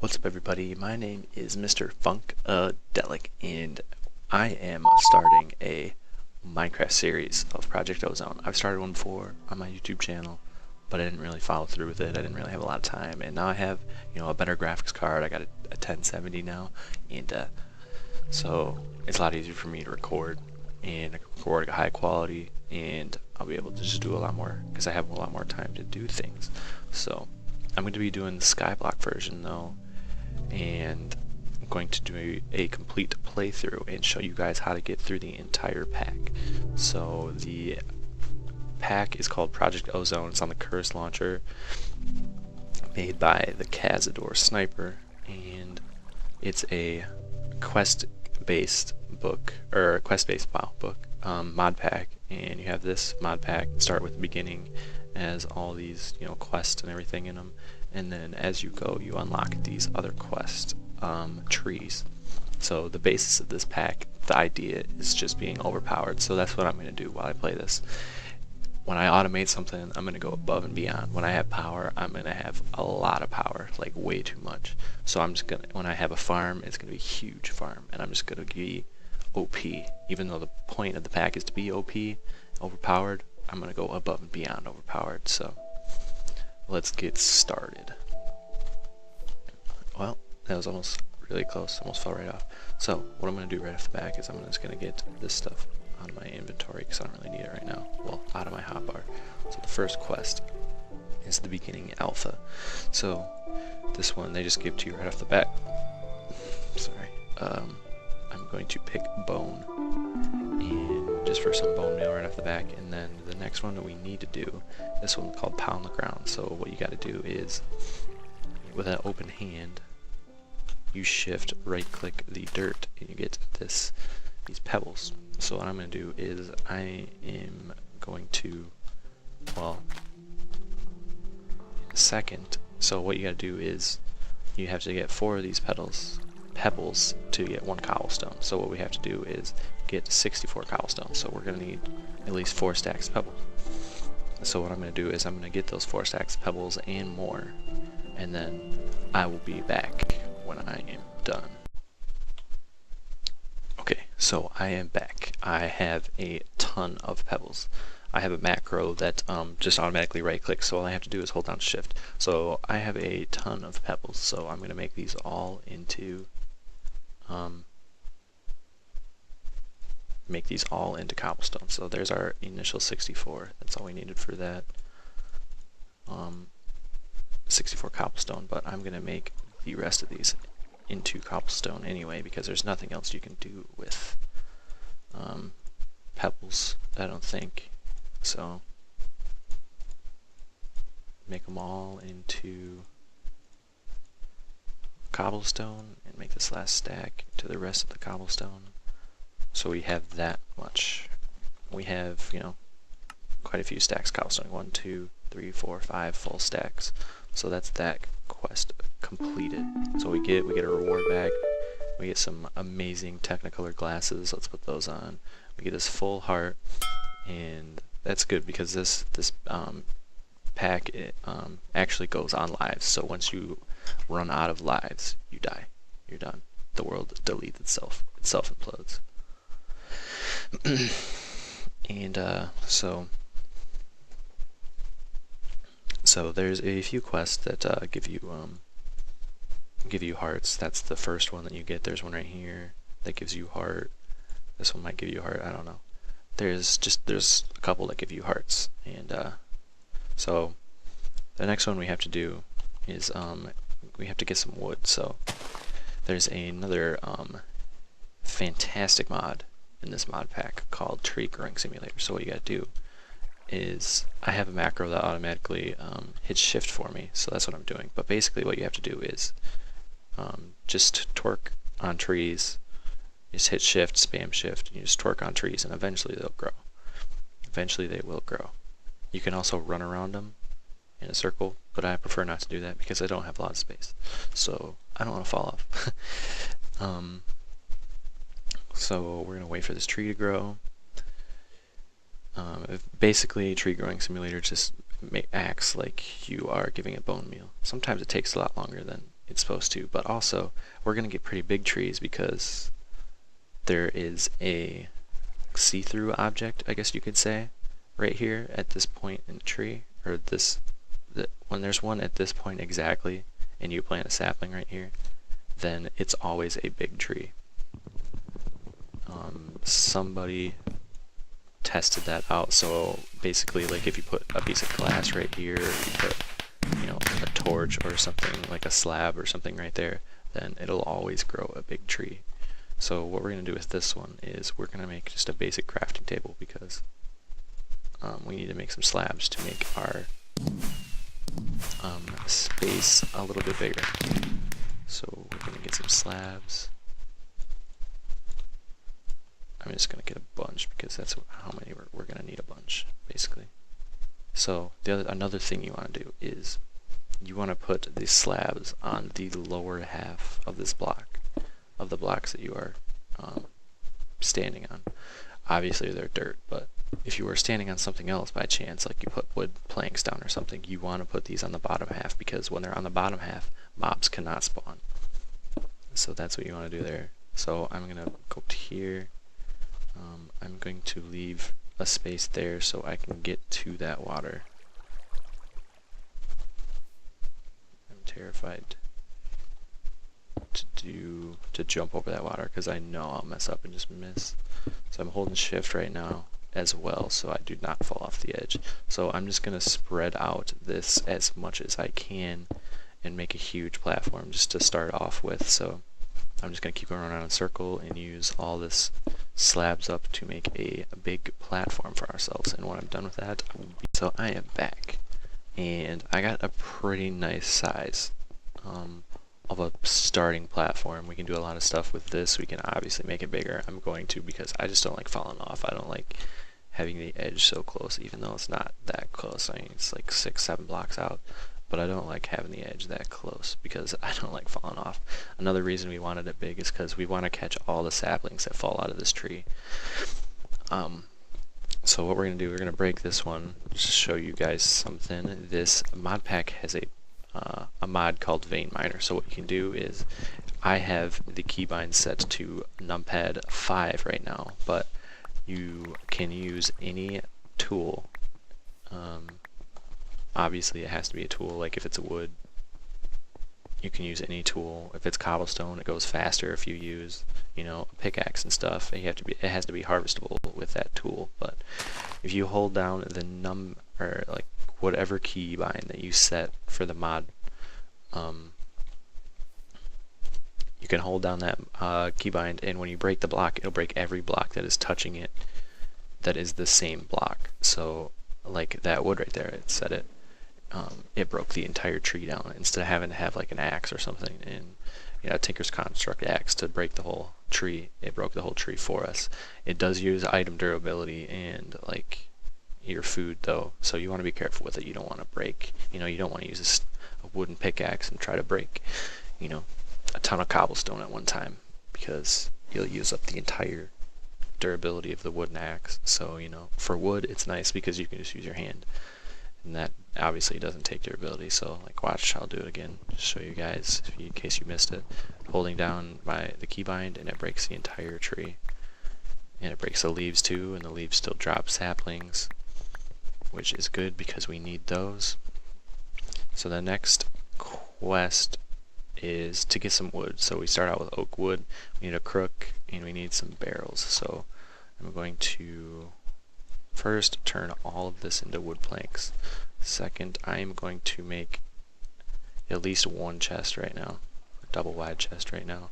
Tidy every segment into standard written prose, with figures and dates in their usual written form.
What's up, everybody? My name is Mr. Funkadelic, and I am starting a Minecraft series of Project Ozone. I've started one before on my YouTube channel, but I didn't really follow through with it. I didn't really have a lot of time, and now I have, a better graphics card. I got a 1070 now, and so it's a lot easier for me to record and record high quality, and I'll be able to just do a lot more because I have a lot more time to do things. So I'm going to be doing the skyblock version though, and I'm going to do a complete playthrough and show you guys how to get through the entire pack. So the pack is called Project Ozone. It's on the Curse launcher, made by the Cazador Sniper, and it's a quest-based book, or quest-based book, Modpack, and you have this Modpack start with the beginning as all these quests and everything in them, and then as you go you unlock these other quest trees. So the basis of this pack, the idea is just being overpowered, so that's what I'm going to do while I play this. When I automate something, I'm going to go above and beyond. When I have power, I'm going to have a lot of power, like way too much. So I'm just going to, when I have a farm, it's going to be a huge farm, and I'm just going to be OP. Even though the point of the pack is to be OP, overpowered, I'm going to go above and beyond overpowered. So let's get started. Well, that was almost really close, almost fell right off. So what I'm going to do right off the back is I'm just going to get this stuff out of my inventory because I don't really need it right now. Well, out of my hotbar. So the first quest is the beginning alpha. So this one they just give to you right off the bat. Sorry. I'm going to pick bone, and just for some bone meal right off the back, and then the next one that we need to do, this one's called pound the ground. So what you got to do is, with an open hand, you shift right click the dirt and you get these pebbles. So what I'm going to do is I am going to, well, second, so what you got to do is you have to get 4 of these pebbles to get 1 cobblestone. So what we have to do is get 64 cobblestone. So we're going to need at least 4 stacks of pebbles. So what I'm going to do is I'm going to get those 4 stacks of pebbles and more, and then I will be back when I am done. Okay, so I am back. I have a ton of pebbles. I have a macro that just automatically right click, so all I have to do is hold down shift. So I have a ton of pebbles, so I'm going to make these all into cobblestone. So there's our initial 64. That's all we needed for that. 64 cobblestone, but I'm going to make the rest of these into cobblestone anyway because there's nothing else you can do with pebbles, I don't think. So make them all into cobblestone and make this last stack to the rest of the cobblestone. So we have that much. We have, quite a few stacks of cobblestone. 1, 2, 3, 4, 5 full stacks. So that's that quest completed. So we get a reward back. We get some amazing Technicolor glasses. Let's put those on. We get this full heart, and that's good because this pack actually goes on lives. So once you run out of lives, you die. You're done. The world deletes itself. It self-implodes. And so there's a few quests that give you hearts. That's the first one that you get. There's one right here that gives you heart. This one might give you heart. I don't know. There's a couple that give you hearts, and so the next one we have to do is we have to get some wood. So there's another fantastic mod in this mod pack called Tree Growing Simulator. So what you gotta do is, I have a macro that automatically hits shift for me, so that's what I'm doing. But basically what you have to do is just torque on trees. You just hit shift, spam shift, and you just torque on trees, and eventually they'll grow. Eventually they will grow. You can also run around them in a circle, but I prefer not to do that because I don't have a lot of space, so I don't want to fall off. So we're gonna wait for this tree to grow. Basically, Tree Growing Simulator just acts like you are giving it bone meal. Sometimes it takes a lot longer than it's supposed to. But also, we're going to get pretty big trees because there is a see-through object, I guess you could say, right here at this point in the tree, or when there's one at this point exactly, and you plant a sapling right here, then it's always a big tree. Somebody tested that out, so basically, like if you put a piece of glass right here, or you put, you know, a torch or something like a slab or something right there, then it'll always grow a big tree. So what we're going to do with this one is we're going to make just a basic crafting table because we need to make some slabs to make our space a little bit bigger. So we're going to get some slabs. I'm just going to get a bunch because that's how many we're going to need, a bunch basically. So another thing you want to do is you want to put these slabs on the lower half of this block, of the blocks that you are standing on. Obviously they're dirt, but if you were standing on something else by chance, like you put wood planks down or something, you want to put these on the bottom half because when they're on the bottom half, mobs cannot spawn. So that's what you want to do there. So I'm going to go to here. I'm going to leave a space there so I can get to that water. I'm terrified to jump over that water because I know I'll mess up and just miss. So I'm holding shift right now as well so I do not fall off the edge. So I'm just going to spread out this as much as I can and make a huge platform just to start off with. So I'm just going to keep going around in a circle and use all this slabs up to make a big platform for ourselves. And when I'm done with that, so I am back and I got a pretty nice size of a starting platform. We can do a lot of stuff with this. We can obviously make it bigger. I'm going to because I just don't like falling off. I don't like having the edge so close, even though it's not that close. I mean, it's like 6-7 blocks out. But I don't like having the edge that close because I don't like falling off. Another reason we wanted it big is because we want to catch all the saplings that fall out of this tree. So what we're going to do, we're going to break this one just to show you guys something. This Modpack has a mod called Vein Miner. So what you can do is, I have the keybind set to numpad 5 right now, but you can use any tool. Obviously it has to be a tool, like if it's a wood, you can use any tool. If it's cobblestone, it goes faster if you use, you know, a pickaxe and stuff. It has to be harvestable with that tool. But if you hold down the or like whatever keybind that you set for the mod, you can hold down that keybind, and when you break the block, it'll break every block that is touching it that is the same block. So like that wood right there, it set it. It broke the entire tree down instead of having to have like an axe or something, and you know, Tinker's Construct axe to break the whole tree. It broke the whole tree for us. It does use item durability and like your food though, so you want to be careful with it. You don't want to break, you know, you don't want to use a wooden pickaxe and try to break, you know, a ton of cobblestone at one time because you'll use up the entire durability of the wooden axe. So, you know, for wood it's nice because you can just use your hand, and that obviously doesn't take durability. So like, watch, I'll do it again, just show you guys in case you missed it. Holding down the keybind, and it breaks the entire tree, and it breaks the leaves too, and the leaves still drop saplings, which is good because we need those. So the next quest is to get some wood. So we start out with oak wood, we need a crook, and we need some barrels. So I'm going to first turn all of this into wood planks. Second, I am going to make at least one chest right now, a double wide chest right now.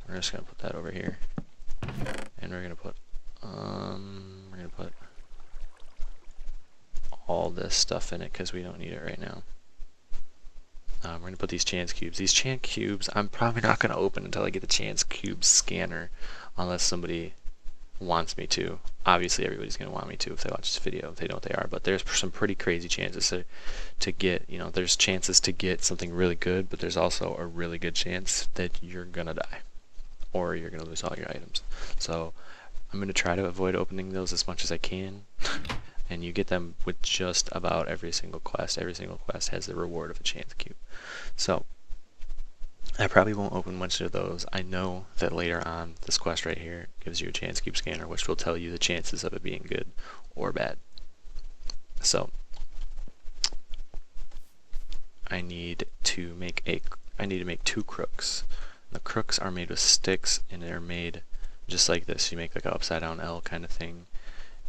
We're just gonna put that over here, and we're gonna put all this stuff in it because we don't need it right now. We're gonna put these chance cubes. These chance cubes, I'm probably not gonna open until I get the chance cube scanner, unless somebody wants me to. Obviously everybody's going to want me to if they watch this video, if they know what they are, but there's some pretty crazy chances to get, you know, there's chances to get something really good, but there's also a really good chance that you're going to die, or you're going to lose all your items. So I'm going to try to avoid opening those as much as I can, and you get them with just about every single quest. Every single quest has the reward of a chance cube. So I probably won't open much of those. I know that later on this quest right here gives you a chance cube scanner, which will tell you the chances of it being good or bad. So I need to make 2 crooks. The crooks are made with sticks, and they're made just like this. You make like an upside down L kind of thing.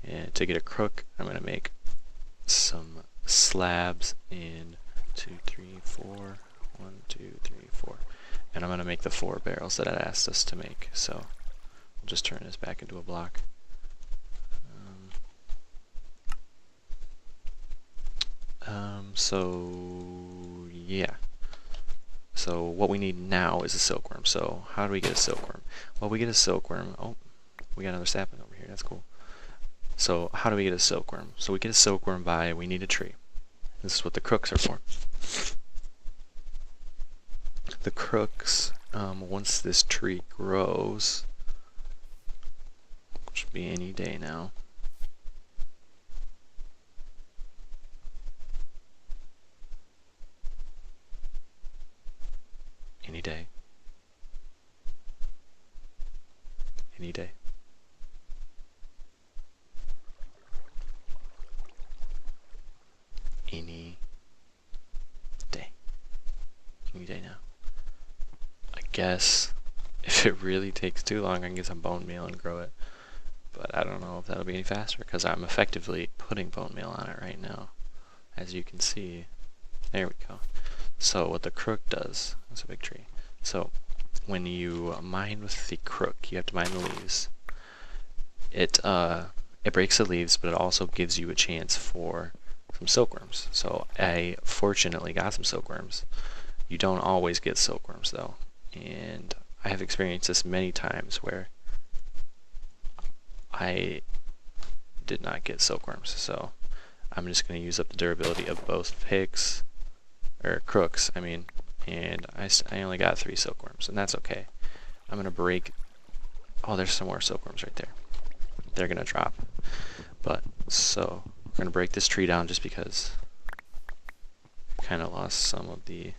And to get a crook, I'm going to make some slabs in 2, 3, 4. 1, 2, 3, 4. And I'm going to make the 4 barrels that it asked us to make. So we'll just turn this back into a block. So yeah. So what we need now is a silkworm. So how do we get a silkworm? Well, we get a silkworm. Oh, we got another sapling over here. That's cool. So how do we get a silkworm? So we get a silkworm by, we need a tree. This is what the crooks are for. The crooks, once this tree grows, which should be any day now. Any day. Any day. Any day. Any day now. I guess if it really takes too long, I can get some bone meal and grow it. But I don't know if that'll be any faster, because I'm effectively putting bone meal on it right now. As you can see. There we go. So what the crook does, that's a big tree. So when you mine with the crook, you have to mine the leaves. It breaks the leaves, but it also gives you a chance for some silkworms. So I fortunately got some silkworms. You don't always get silkworms though, and I have experienced this many times where I did not get silkworms. So I'm just going to use up the durability of both picks, or crooks, I mean, and I only got 3 silkworms, and that's okay. I'm going to break, oh, there's some more silkworms right there. They're going to drop. But, so, we're going to break this tree down just because we kind of lost some of the,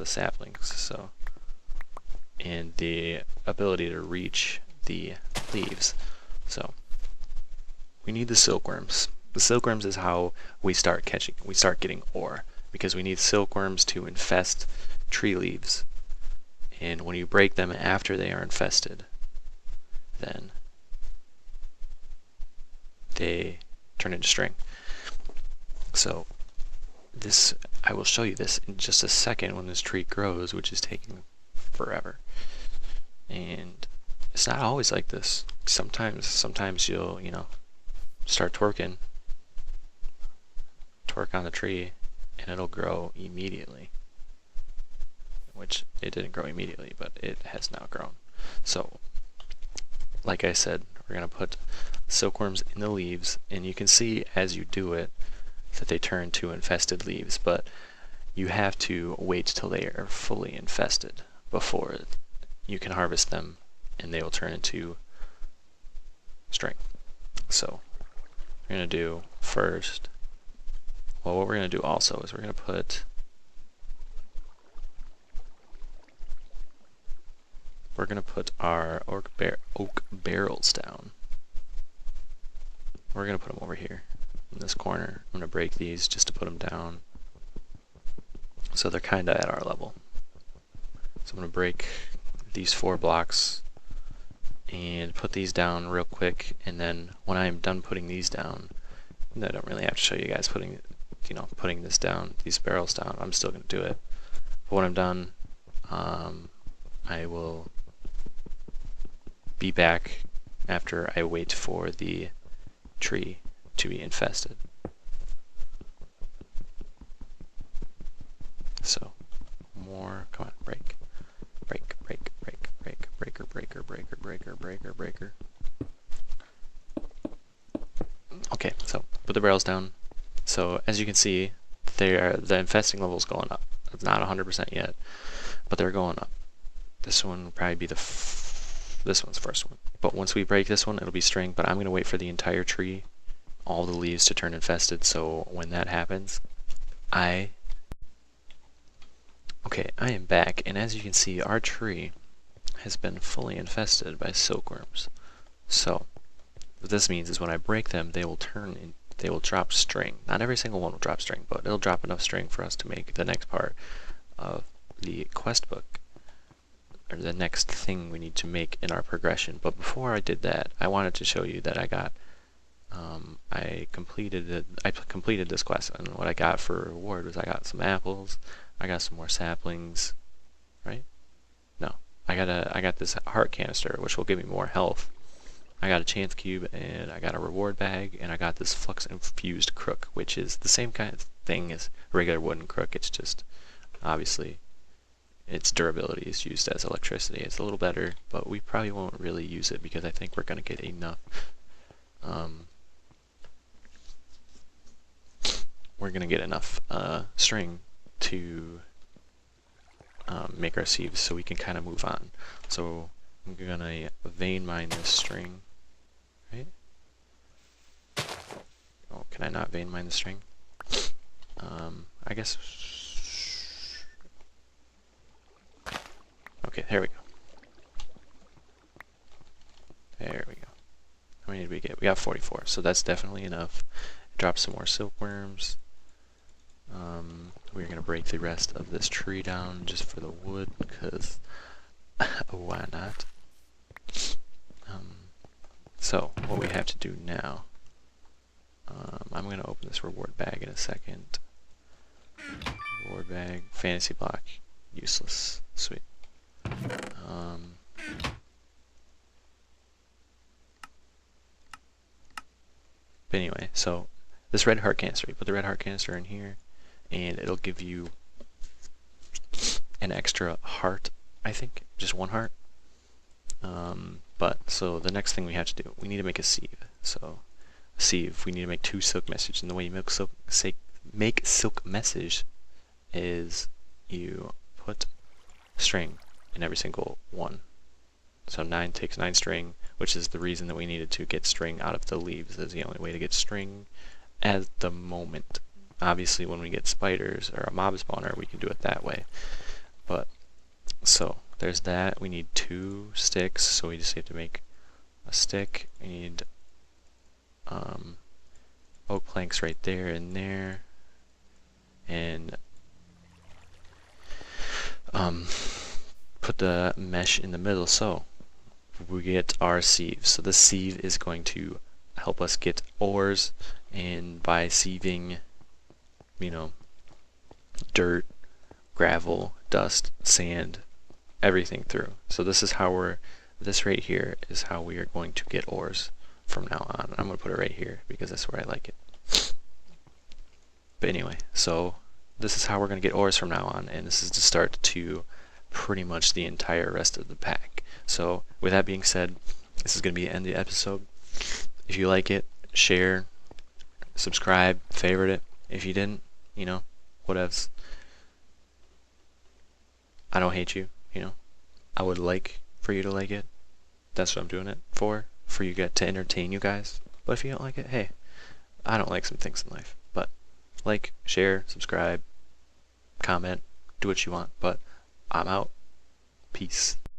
saplings, so, and the ability to reach the leaves. So, we need the silkworms. The silkworms is how we start getting ore, because we need silkworms to infest tree leaves. And when you break them after they are infested, then they turn into string. So this, I will show you this in just a second when this tree grows, which is taking forever. And it's not always like this. Sometimes you'll, start twerk on the tree, and it'll grow immediately, which it didn't grow immediately, but it has now grown. So like I said, we're going to put silkworms in the leaves, and you can see as you do it that they turn to infested leaves, but you have to wait till they are fully infested before you can harvest them, and they will turn into string. So we're going to do first, well, what we're going to do also is we're going to put our oak barrels down. We're going to put them over here in this corner. I'm going to break these just to put them down so they're kind of at our level. So I'm going to break these 4 blocks and put these down real quick, and then when I'm done putting these down, I don't really have to show you guys putting this down, these barrels down. I'm still going to do it. But when I'm done, I will be back after I wait for the tree to be infested. So more, come on, break. Breaker. Okay, so put the barrels down. So as you can see, the infesting level is going up. It's not 100% yet, but they're going up. This one will probably be this one's the first one. But once we break this one, it'll be string. But I'm going to wait for the entire tree, all the leaves to turn infested. So when that happens, I Okay, I am back, and as you can see, our tree has been fully infested by silkworms. So, what this means is when I break them, they will they will drop string. Not every single one will drop string, but it'll drop enough string for us to make the next part of the quest book, or the next thing we need to make in our progression. But before I did that, I wanted to show you that I completed this quest, and what I got for reward was I got some apples, I got some more saplings, right? No, I got this heart canister, which will give me more health. I got a chance cube, and I got a reward bag, and I got this flux infused crook, which is the same kind of thing as a regular wooden crook. It's just obviously its durability is used as electricity. It's a little better, but we probably won't really use it because I think we're gonna get enough. We're gonna get enough string to make our sieves, so we can kind of move on. So I'm gonna vein mine this string, right? Oh, can I not vein mine the string? I guess. Okay, there we go. There we go. How many did we get? We got 44, so that's definitely enough. Drop some more silkworms. We're gonna break the rest of this tree down just for the wood, because why not? So what we have to do now, I'm gonna open this reward bag in a second. Reward bag, fantasy block, useless, sweet. But anyway, so this red heart canister, you put the red heart canister in here, and it'll give you an extra heart, I think, just one heart. But so the next thing we have to do, we need to make a sieve. So a sieve, we need to make 2 silk messages, and the way you make silk message is you put string in every single one. So 9 takes 9 string, which is the reason that we needed to get string out of the leaves. Is the only way to get string at the moment. Obviously when we get spiders or a mob spawner, we can do it that way. But so there's that. We need 2 sticks, so we just have to make a stick. We need oak planks right there and there, and put the mesh in the middle, so we get our sieve. So the sieve is going to help us get ores, and by sieving, you know, dirt, gravel, dust, sand, everything through. So this is how this right here is how we are going to get ores from now on. I'm going to put it right here because that's where I like it. But anyway, so this is how we're going to get ores from now on, and this is the start to pretty much the entire rest of the pack. So with that being said, this is going to be the end of the episode. If you like it, share, subscribe, favorite it. If you didn't, you know, whatevs. I don't hate you, you know. I would like for you to like it. That's what I'm doing it for you to entertain you guys. But if you don't like it, hey, I don't like some things in life. But like, share, subscribe, comment, do what you want. But I'm out. Peace.